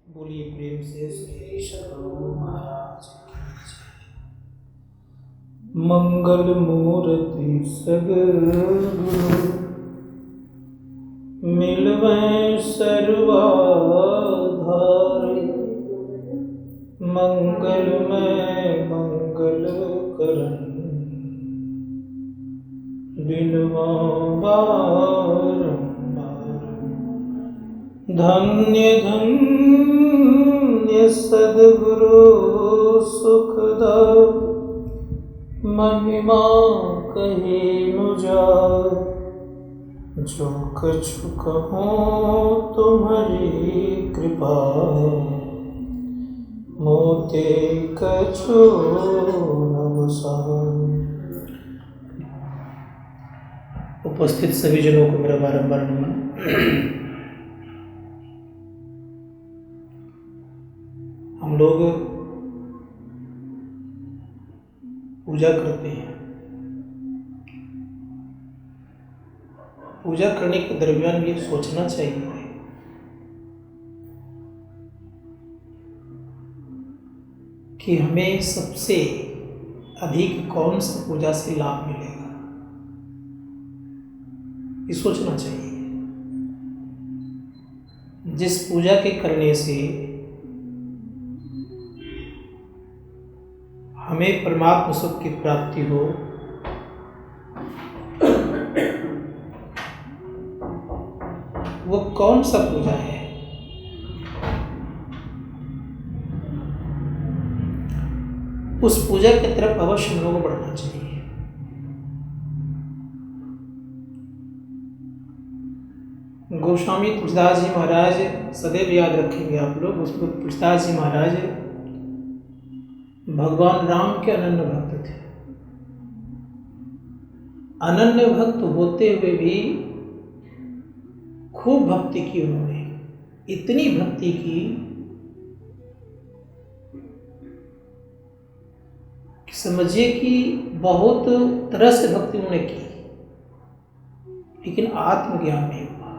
बोलिए प्रेम से श्री सद्गुरु महाराज की जय। मंगल मूर्ति सद्गुरु मिलवै सर्वाधार, मंगलमय मंगल करन बिनवा बारंबार। धन्य धन्य सद्गुरु सुखदाय, महिमा कही न जाय। जो कछु कहूँ तुम्हारी कृपा, मोते कछु न बसाय। उपस्थित सभी जनों को मेरा बारंबार नमन। हम लोग पूजा करते हैं। पूजा करने के दरमियान ये सोचना चाहिए कि हमें सबसे अधिक कौन सा पूजा से लाभ मिलेगा, ये सोचना चाहिए। जिस पूजा के करने से हमें परमात्मा सुख की प्राप्ति हो, वो कौन सा पूजा है। उस पूजा की तरफ अवश्य हम लोगों को बढ़ना चाहिए। गोस्वामी तुलसीदास जी महाराज सदैव याद रखेंगे आप लोग। उसको तुलसीदास जी महाराज भगवान राम के अनन्य भक्त थे। अनन्य भक्त होते हुए भी खूब भक्ति की उन्होंने। इतनी भक्ति की कि समझिए कि बहुत तरह से भक्ति उन्होंने की, लेकिन आत्मज्ञान नहीं हुआ।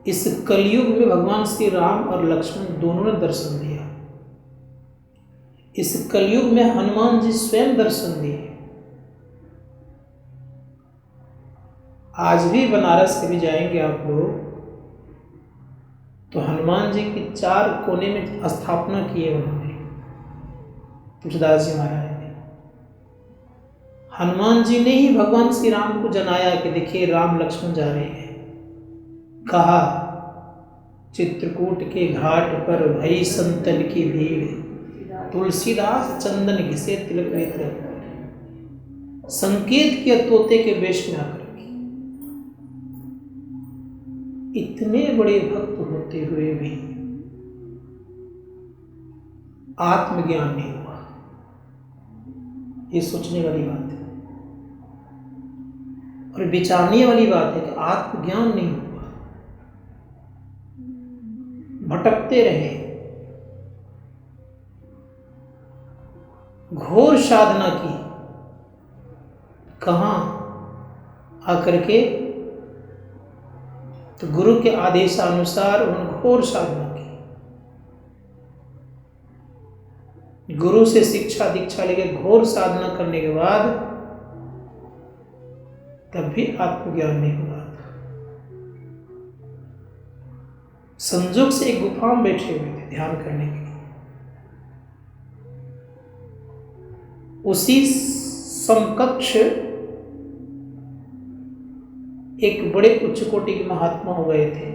इस कलयुग में भगवान श्री राम और लक्ष्मण दोनों ने दर्शन दिया। इस कलयुग में हनुमान जी स्वयं दर्शन दिए। आज भी बनारस कभी जाएंगे आप लोग तो हनुमान जी की 4 कोने में स्थापना की है उन्होंने, तुलसीदास जी महाराज ने। हनुमान जी ने ही भगवान श्री राम को जनाया कि देखिए राम लक्ष्मण जा रहे हैं। कहा चित्रकूट के घाट पर भई संतन की भीड़, तुलसीदास चंदन घिसे तिलक नेत्र। संकेत किया तोते के वेश में आकर के। इतने बड़े भक्त होते हुए भी आत्मज्ञान नहीं हुआ। ये सोचने वाली बात है और विचारने वाली बात है कि आत्मज्ञान नहीं हुआ। भटकते रहे, घोर साधना की। कहाँ आकर के तो गुरु के आदेशानुसार उन्होंने घोर साधना की। गुरु से शिक्षा दीक्षा लेकर घोर साधना करने के बाद तब भी आत्मज्ञान नहीं हुआ। संजोग से एक गुफा में बैठे हुए थे ध्यान करने के लिए। उसी समकक्ष एक बड़े उच्च कोटि के महात्मा हो गए थे।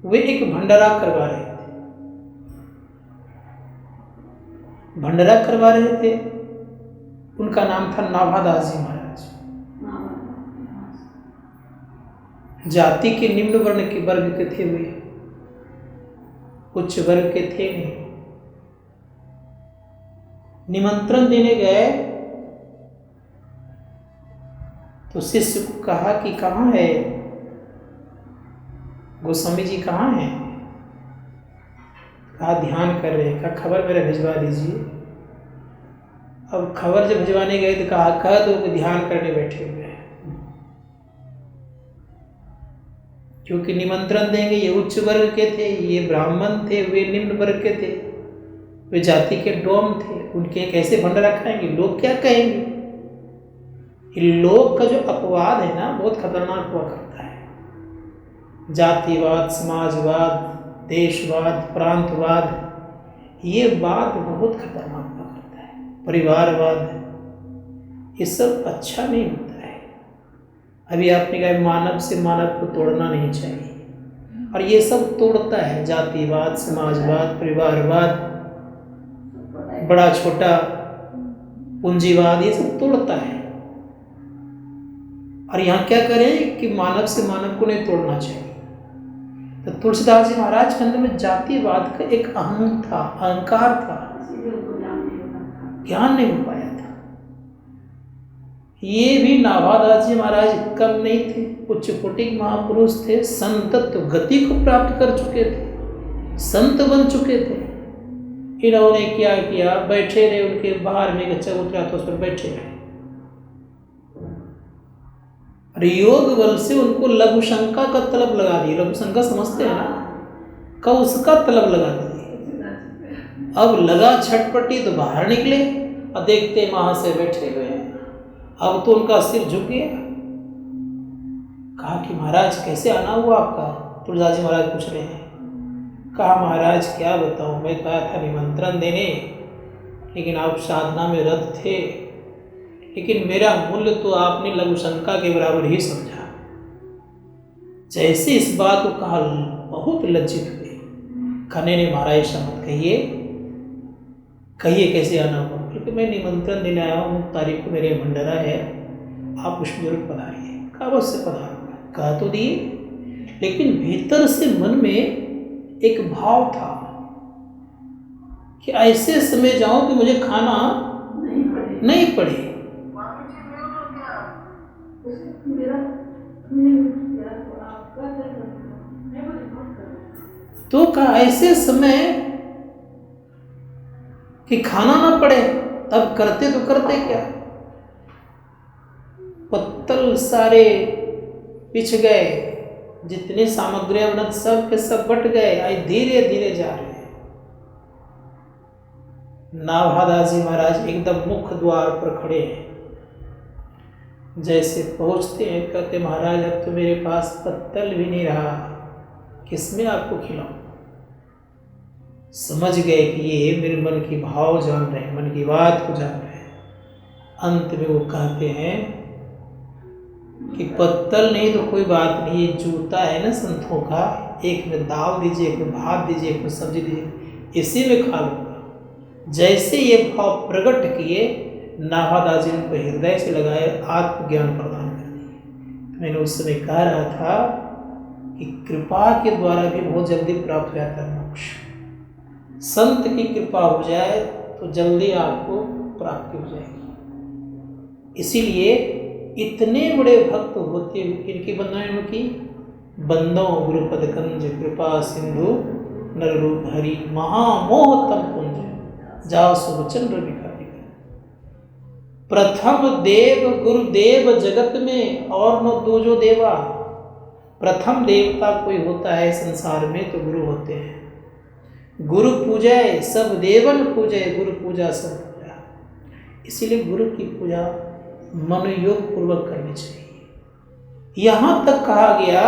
वे एक भंडारा करवा रहे थे। भंडारा करवा रहे थे, उनका नाम था नाभादास जी महाराज। जाति के निम्न वर्ण के वर्ग के थे वे, उच्च वर्ग के थे नहीं। निमंत्रण देने गए तो शिष्य को कहा कि कहाँ है गोस्वामी जी, कहाँ हैं? कहा ध्यान कर रहे। कहा खबर मेरा भिजवा दीजिए। अब खबर जब भिजवाने गए तो कहा कह दो कि ध्यान करने बैठे हुए हैं। क्योंकि निमंत्रण देंगे, ये उच्च वर्ग के थे, ये ब्राह्मण थे, वे निम्न वर्ग के थे, वे जाति के डोम थे, उनके कैसे भंडारा खाएंगे, लोग क्या कहेंगे। ये लोग का जो अपवाद है ना बहुत खतरनाक हुआ करता है। जातिवाद, समाजवाद, देशवाद, प्रांतवाद, ये बात बहुत खतरनाक हुआ करता है। परिवारवाद, ये सब अच्छा नहीं होता है। अभी आपने कहा मानव से मानव को तोड़ना नहीं चाहिए, और ये सब तोड़ता है। जातिवाद, समाजवाद, परिवारवाद, बड़ा छोटा पूंजीवाद, ये सब तोड़ता है। और यहाँ क्या करें कि मानव से मानव को नहीं तोड़ना चाहिए। तो तुलसीदास जी महाराज के अंदर में जातिवाद का एक अहंकार था, ज्ञान नहीं हो पाया था। ये भी नाभादास जी महाराज कम नहीं थे, उच्च कोटि के महापुरुष थे, संतत्व गति को प्राप्त कर चुके थे, संत बन चुके थे। इन्होंने क्या किया, बैठे रहे, उनके बाहर में एक चबूतरा था, उस पर बैठे रहे। योग बल से उनको लघु शंका का तलब लगा दी। लघु शंका समझते हैं ना, का उसका तलब लगा दी। अब लगा छटपटी तो बाहर निकले और देखते वहां से बैठे हुए हैं। अब तो उनका सिर झुक गया। कहा कि महाराज कैसे आना हुआ आपका। तुलसीदास जी महाराज पूछ रहे हैं। कहा महाराज क्या बताऊं, मैं कहा था निमंत्रण देने, लेकिन आप साधना में रत थे, लेकिन मेरा मूल्य तो आपने लघु शंका के बराबर ही समझा। जैसे इस बात को कहा बहुत लज्जित हुए। खने ने महाराज ऐसा मत कहिए, कहिए कैसे आना हुआ। क्योंकि मैं निमंत्रण देने आया हूँ, तारीख को मेरे भंडारा है, आप उसमें जरूर पधारिए। कहा अवश्य पधारूंगा। कहा तो दिए, लेकिन भीतर से मन में एक भाव था कि ऐसे समय जाऊं कि मुझे खाना नहीं पड़े। तो कहा ऐसे समय कि खाना ना पड़े, तब करते तो करते क्या। पत्तल सारे पिछ गए, जितने सामग्रियां बनत सब के सब बट गए। आई धीरे धीरे जा रहे हैं। नाभादास जी महाराज एकदम मुख्य द्वार पर खड़े हैं। जैसे पहुंचते हैं, कहते महाराज अब तो मेरे पास पत्तल भी नहीं रहा, किसमें आपको खिलाऊं। समझ गए कि ये मेरे मन की भाव जान रहे हैं, मन की बात को जान रहे हैं। अंत में वो कहते हैं कि पत्तल नहीं तो कोई बात नहीं, ये जूता है ना संतों का, एक में दाल दीजिए, एक में भात दीजिए, एक में सब्जी दीजिए, इसी में खा लूँगा। जैसे ये भाव प्रकट किए, नाभादास जी ने उनको हृदय से लगाए, आत्मज्ञान प्रदान कर दिए। मैंने उस समय कह रहा था कि कृपा के द्वारा भी बहुत जल्दी प्राप्त हो जाता है मोक्ष। संत की कृपा हो जाए तो जल्दी आपको प्राप्ति हो जाएगी। इसीलिए इतने बड़े भक्त होते हुए इनकी वंदना की, बंदो गुरुपद कंज कृपा सिंधु नर रूप हरि महामोह तम पुंज जाओ सुबचन रवि का। प्रथम देव गुरुदेव जगत में और न दो जो देवा। प्रथम देवता कोई होता है संसार में तो गुरु होते हैं। गुरु पूजय सब देवन पूजय, गुरु पूजा सब पूजा। इसीलिए गुरु की पूजा मन योग पूर्वक करनी चाहिए। यहाँ तक कहा गया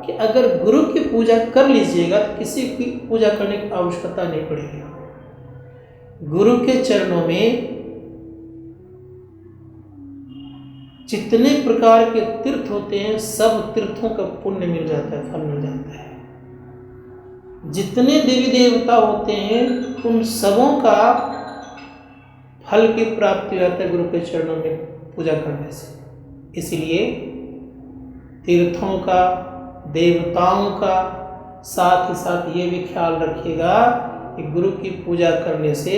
कि अगर गुरु की पूजा कर लीजिएगा तो किसी की पूजा करने की आवश्यकता नहीं पड़ेगी। गुरु के चरणों में जितने प्रकार के तीर्थ होते हैं, सब तीर्थों का पुण्य मिल जाता है, फल मिल जाता है। जितने देवी देवता होते हैं उन सबों का फल की प्राप्ति होता है गुरु के चरणों में पूजा करने से। इसलिए तीर्थों का, देवताओं का, साथ ही साथ ये भी ख्याल रखिएगा कि गुरु की पूजा करने से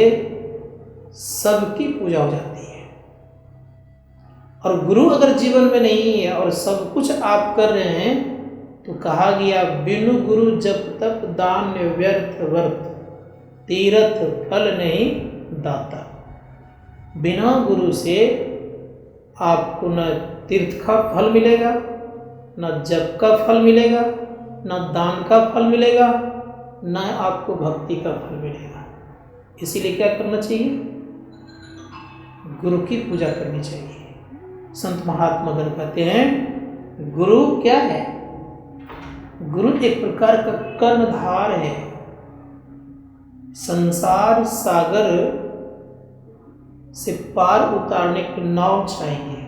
सबकी पूजा हो जाती है। और गुरु अगर जीवन में नहीं है और सब कुछ आप कर रहे हैं तो कहा गया बिनु गुरु जप तप दान व्यर्थ वर्त, तीर्थ फल नहीं दाता। बिना गुरु से आपको न तीर्थ का फल मिलेगा, न जप का फल मिलेगा, ना दान का फल मिलेगा, ना आपको भक्ति का फल मिलेगा। इसीलिए क्या करना चाहिए? गुरु की पूजा करनी चाहिए। संत महात्मा गण कहते हैं गुरु क्या है? गुरु एक प्रकार का कर्णधार है। संसार सागर से पार उतारने की नाव चाहिए।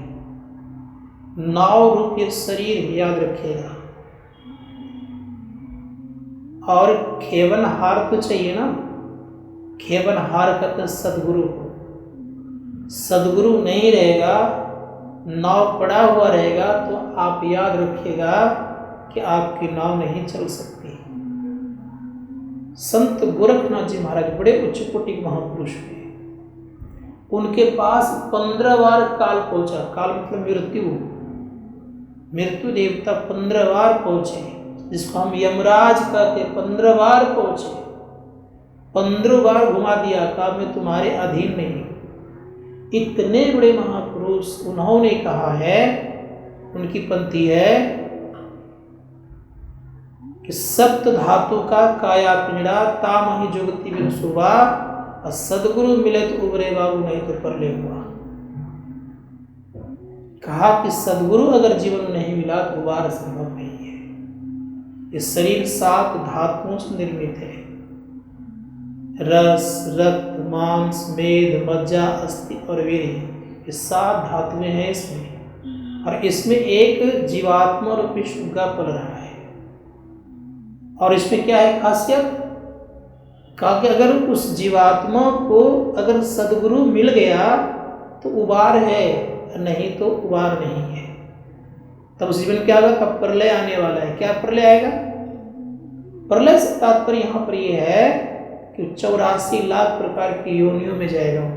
नाव रूप ये शरीर याद रखिएगा। और खेवनहार तो चाहिए ना। खेवनहार का सदगुरु हो। सदगुरु नहीं रहेगा, नाव पड़ा हुआ रहेगा, तो आप याद रखिएगा कि आपकी नाव नहीं चल सकती। संत गोरखनाथ जी महाराज बड़े उच्च कोटि के महापुरुष थे। उनके पास 15 बार काल पहुंचा। काल मतलब मृत्यु। मृत्यु देवता 15 बार पहुंचे, जिसको हम यमराज कहते। 15 बार पहुंचे, 15 बार घुमा दिया, कहा मैं तुम्हारे अधीन नहीं। इतने बड़े महापुरुष, उन्होंने कहा है, उनकी पंक्ति है कि सप्त धातु का काया पिंजड़ा तामहि जुगति बिन सुबा, और सदगुरु मिले तो उबरे बाबू, नहीं तो परले हुआ। कहा कि सदगुरु अगर जीवन में नहीं मिला तो उबार संभव नहीं है। ये शरीर 7 धातुओं से निर्मित है। रस, रक्त, मांस, मेद, मज्जा, अस्थि और वीर्य, ये 7 धातुएं हैं इसमें। और इसमें एक जीवात्मा रूपी शुगा पल रहा है। और इसमें क्या है खासियत? कहा कि अगर उस जीवात्मा को अगर सदगुरु मिल गया तो उबार है, नहीं तो उबार नहीं है। तब उस जीवन क्या होगा? कब प्रलय आने वाला है। क्या प्रलय आएगा? प्रलय से तात्पर्य यहाँ पर यह है कि 84 लाख प्रकार की योनियों में जाएगा वो।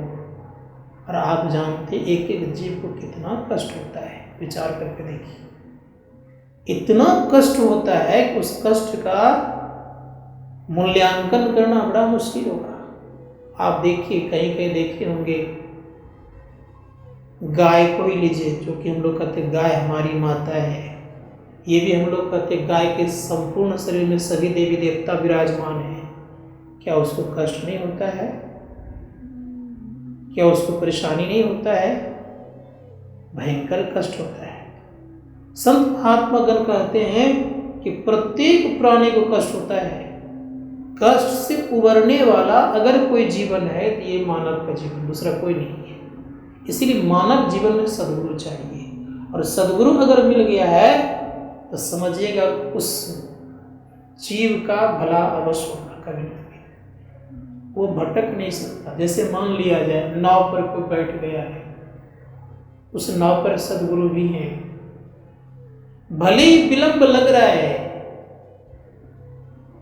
और आप जानते एक एक जीव को कितना कष्ट होता है, विचार करके देखिए। इतना कष्ट होता है कि उस कष्ट का मूल्यांकन करना बड़ा मुश्किल होगा। आप देखिए, कहीं कहीं देखे होंगे, गाय को ही लीजिए, जो कि हम लोग कहते हैं गाय हमारी माता है। ये भी हम लोग कहते हैं गाय के संपूर्ण शरीर में सभी देवी देवता विराजमान हैं। क्या उसको कष्ट नहीं होता है? क्या उसको परेशानी नहीं होता है? भयंकर कष्ट होता है। संत महात्मा गण कहते हैं कि प्रत्येक प्राणी को कष्ट होता है। कष्ट से उबरने वाला अगर कोई जीवन है तो ये मानव का जीवन, दूसरा कोई नहीं है। इसीलिए मानव जीवन में सदगुरु चाहिए। और सदगुरु अगर मिल गया है तो समझिएगा उस जीव का भला अवश्य होगा। कभी कभी वो भटक नहीं सकता। जैसे मान लिया जाए नाव पर कोई बैठ गया है, उस नाव पर सदगुरु भी है, भले ही विलंब लग रहा है,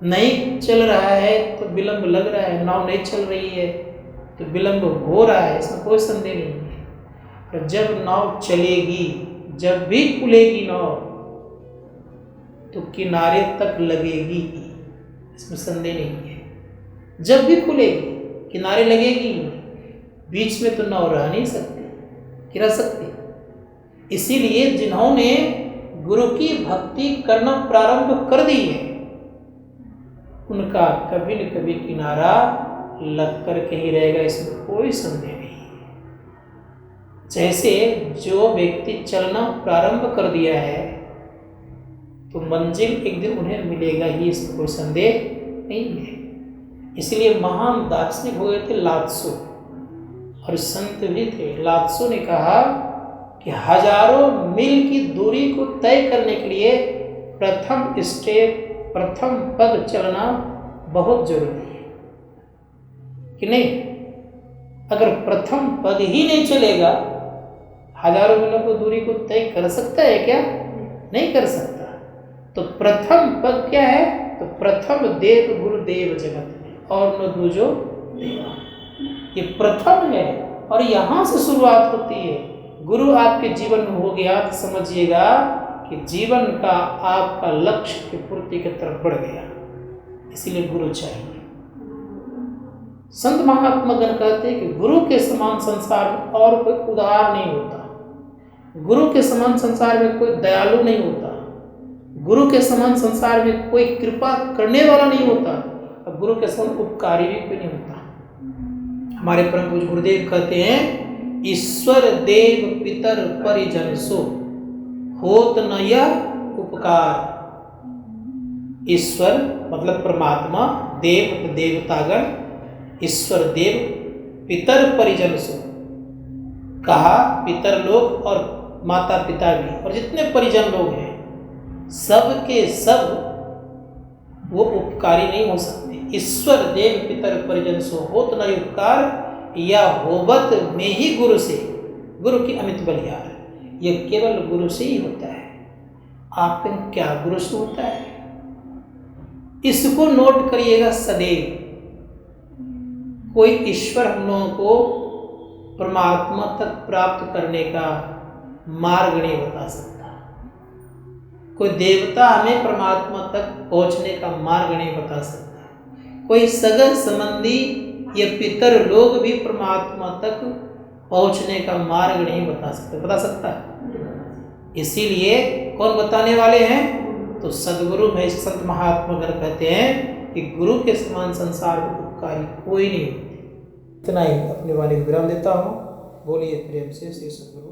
नहीं चल रहा है तो विलंब लग रहा है, नाव नहीं चल रही है तो विलंब हो रहा है, इसमें कोई संदेह नहीं है। पर जब नाव चलेगी, जब भी खुलेगी नाव, तो किनारे तक लगेगी ही, इसमें संदेह नहीं है। जब भी खुलेगी किनारे लगेगी, बीच में तो नाव रह नहीं सकती, गिरा सकती। इसीलिए जिन्होंने गुरु की भक्ति करना प्रारंभ कर दी है, उनका कभी न कभी किनारा लग कर के ही रहेगा, इसमें कोई संदेह नहीं है। जैसे जो व्यक्ति चलना प्रारंभ कर दिया है तो मंजिल एक दिन उन्हें मिलेगा ही, इसमें कोई संदेह नहीं है। इसलिए महान दार्शनिक हो गए थे लात्सो, और संत भी थे। लात्सो ने कहा कि हजारों मील की दूरी को तय करने के लिए प्रथम स्टेप, प्रथम पग चलना बहुत जरूरी है कि नहीं। अगर प्रथम पग ही नहीं चलेगा, हजारों मीलों को दूरी को तय कर सकता है क्या? नहीं कर सकता। तो प्रथम पग क्या है? तो प्रथम देव गुरुदेव जगत में, और न दूजो देवा। ये प्रथम है और यहाँ से शुरुआत होती है। गुरु आपके जीवन में हो गया तो समझिएगा कि जीवन का आपका लक्ष्य की पूर्ति की तरफ बढ़ गया। इसीलिए गुरु चाहिए। संत महात्मा गण कहते हैं कि गुरु के समान संसार में और कोई उदार नहीं होता। गुरु के समान संसार में कोई दयालु नहीं होता। गुरु के समान संसार में कोई कृपा करने वाला नहीं होता, और गुरु के समान उपकारी भी कोई नहीं होता। हमारे परम पूज्य गुरुदेव कहते हैं, ईश्वर देव पितर परिजन सो होत न यह उपकार। ईश्वर मतलब परमात्मा, देव मतलब देवतागण, ईश्वर देव पितर परिजन सो, कहा पितर लोग और माता पिता भी, और जितने परिजन लोग हैं सब के सब वो उपकारी नहीं हो सकते। ईश्वर देव पितर परिजन सो होत न उपकार, या होबत में ही गुरु से, गुरु की अमित बलिहार, यह केवल गुरु से ही होता है। आपके क्या गुरु से होता है, इसको नोट करिएगा सदैव। कोई ईश्वर हम लोगों को परमात्मा तक प्राप्त करने का मार्ग नहीं बता सकता, कोई देवता हमें परमात्मा तक पहुंचने का मार्ग नहीं बता सकता, कोई सगा संबंधी या पितर लोग भी परमात्मा तक पहुंचने का मार्ग नहीं बता सकते। बता सकता है? इसीलिए कौन बताने वाले हैं? तो सदगुरु में संत महात्मा गण कहते हैं कि गुरु के समान संसार में उपकारी कोई नहीं। इतना ही अपनी वाणी को विराम देता हूँ। बोलिए प्रेम से श्री सदगुरु।